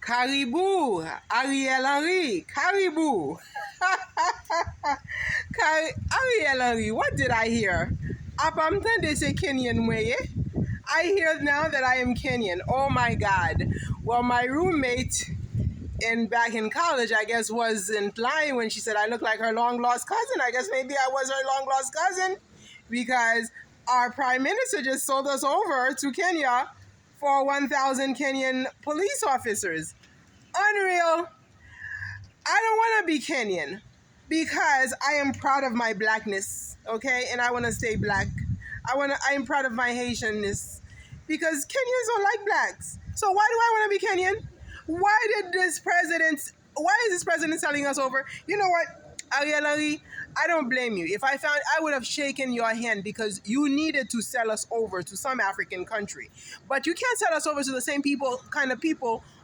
Karibu, Ariel Henry, Karibu. Ariel Henry, what did I hear? Apamtan they say Kenyan mweye. I hear now that I am Kenyan. Oh my God. Well, my roommate back in college, I guess, wasn't lying when she said I look like her long lost cousin. I guess maybe I was her long lost cousin because our prime minister just sold us over to Kenya for 1,000 Kenyan police officers. Unreal. I don't want to be Kenyan because I am proud of my blackness, okay? And I want to stay black. I am proud of my Haitianness because Kenyans don't like blacks. So why do I want to be Kenyan? Why is this president selling us over? You know what, Ariel Henry, I don't blame you. If I would have shaken your hand because you needed to sell us over to some African country. But you can't sell us over to the same people,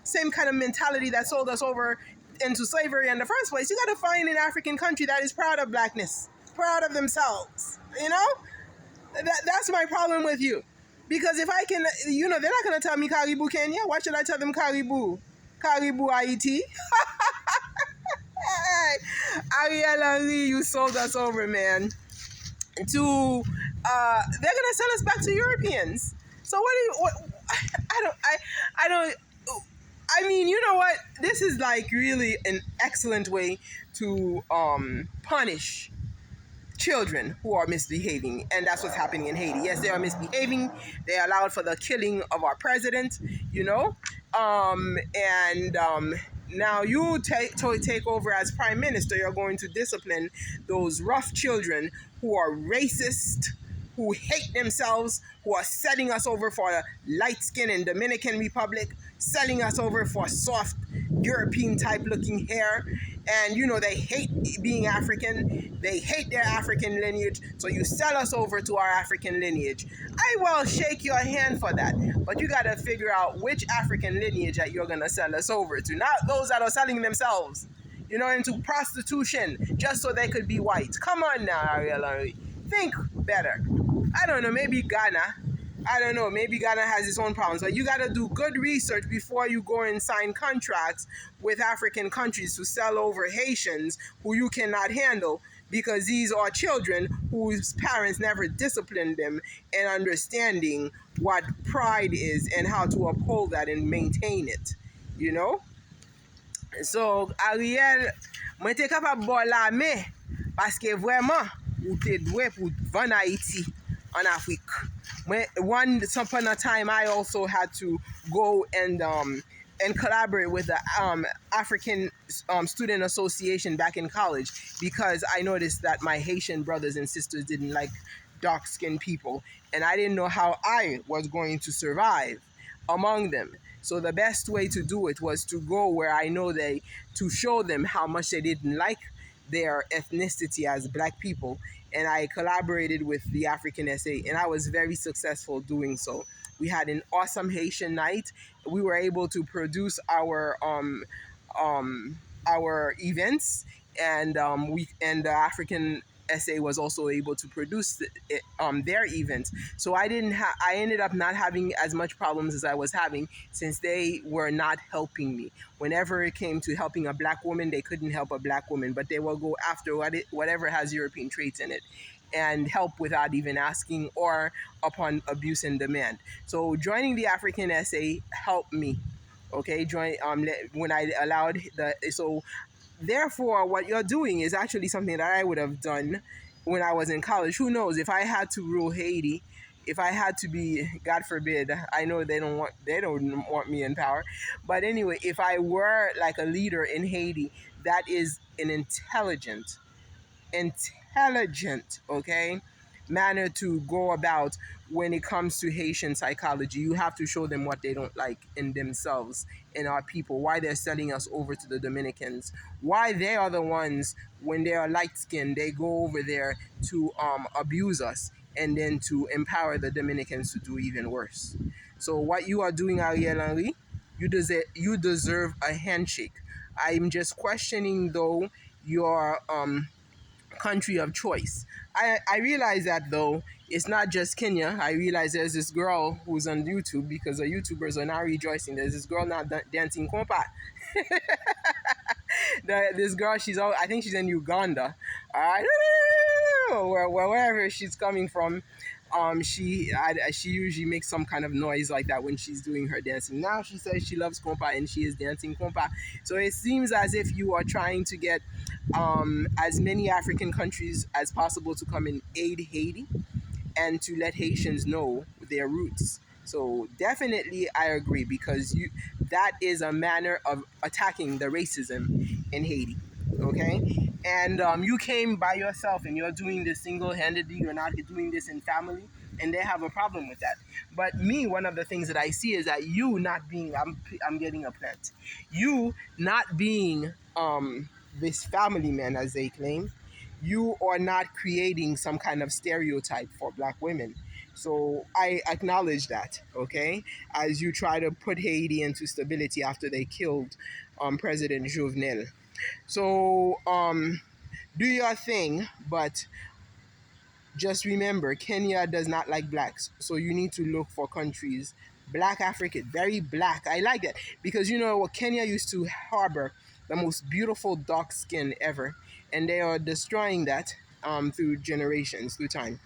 same kind of mentality that sold us over into slavery in the first place. You got to find an African country that is proud of blackness, proud of themselves. You know? That's my problem with you. Because if I can, they're not going to tell me Karibu, Kenya. Why should I tell them Karibu? Karibu, Haiti. Ariel Henry, you sold us over, man. They're going to sell us back to Europeans. So I mean, you know what? This is like really an excellent way to punish children who are misbehaving, and that's what's happening in Haiti. Yes, they are misbehaving. They allowed for the killing of our president, now you take over as prime minister. You're going to discipline those rough children who are racist, who hate themselves, who are setting us over for light skin in Dominican Republic, selling us over for soft European type looking hair. And they hate being African. They hate their African lineage. So you sell us over to our African lineage. I will shake your hand for that. But you got to figure out which African lineage that you're going to sell us over to. Not those that are selling themselves, into prostitution just so they could be white. Come on now, Ariel Henry. Think better. I don't know, maybe Ghana. I don't know, maybe Ghana has its own problems, but you got to do good research before you go and sign contracts with African countries to sell over Haitians who you cannot handle, because these are children whose parents never disciplined them in understanding what pride is and how to uphold that and maintain it, So, Ariel, mwen te kapab bo la me, paske vweman, ou te dwe pou van Haiti en Afrique. Once upon a time, I also had to go and collaborate with the African Student Association back in college, because I noticed that my Haitian brothers and sisters didn't like dark-skinned people, and I didn't know how I was going to survive among them. So the best way to do it was to go where I know to show them how much they didn't like their ethnicity as black people. And I collaborated with the African SA, and I was very successful doing so. We had an awesome Haitian night. We were able to produce our events, and the African SA was also able to produce their events. So I ended up not having as much problems as I was having, since they were not helping me. Whenever it came to helping a black woman, they couldn't help a black woman, but they will go after whatever has European traits in it and help without even asking or upon abuse and demand. So joining the African SA helped me. Okay, when I allowed so therefore, what you're doing is actually something that I would have done when I was in college. Who knows, if I had to rule Haiti, if I had to be, God forbid, I know they don't want me in power, but anyway, if I were like a leader in Haiti, that is an intelligent, okay, manner to go about when it comes to Haitian psychology. You have to show them what they don't like in themselves, in our people, why they're selling us over to the Dominicans, why they are the ones, when they are light-skinned, they go over there to abuse us, and then to empower the Dominicans to do even worse. So what you are doing, Ariel Henry, you deserve a handshake. I'm just questioning, though, your country of choice. I realize that, though, it's not just Kenya. I realize there's this girl who's on YouTube because the YouTubers are now rejoicing. There's this girl now dancing compa. This girl, I think she's in Uganda. Alright, wherever she's coming from, she usually makes some kind of noise like that when she's doing her dancing. Now she says she loves compa and she is dancing compa. So it seems as if you are trying to get as many African countries as possible to come and aid Haiti and to let Haitians know their roots. So definitely I agree because that is a manner of attacking the racism in Haiti. Okay? And you came by yourself and you're doing this single-handedly, you're not doing this in family, and they have a problem with that. But me, one of the things that I see is that you not being, I'm getting a plant, you not being this family man as they claim, you are not creating some kind of stereotype for black women. So I acknowledge that, okay, as you try to put Haiti into stability after they killed President Jovenel. So do your thing, but just remember, Kenya does not like blacks. So you need to look for countries, black African, very black. I like that because you know what, Kenya used to harbor the most beautiful dark skin ever, and they are destroying that through generations, through time.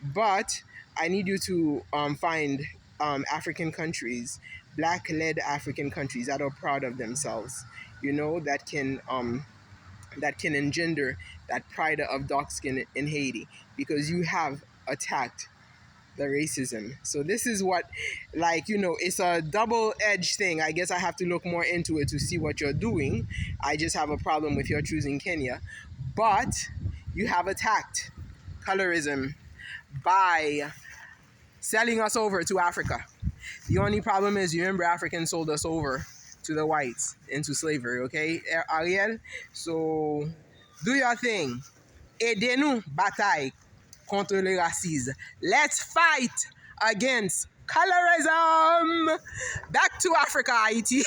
But I need you to find African countries, black-led African countries that are proud of themselves. You know that can engender that pride of dark skin in Haiti because you have attacked the racism. So this is what, like, you know, it's a double-edged thing. I guess I have to look more into it to see what you're doing. I just have a problem with your choosing Kenya. But you have attacked colorism by selling us over to Africa. The only problem is, you remember, Africans sold us over to the whites into slavery, okay, Ariel? So do your thing. Aidez-nous bataille contre le racisme. Let's fight against colorism. Back to Africa, Haiti.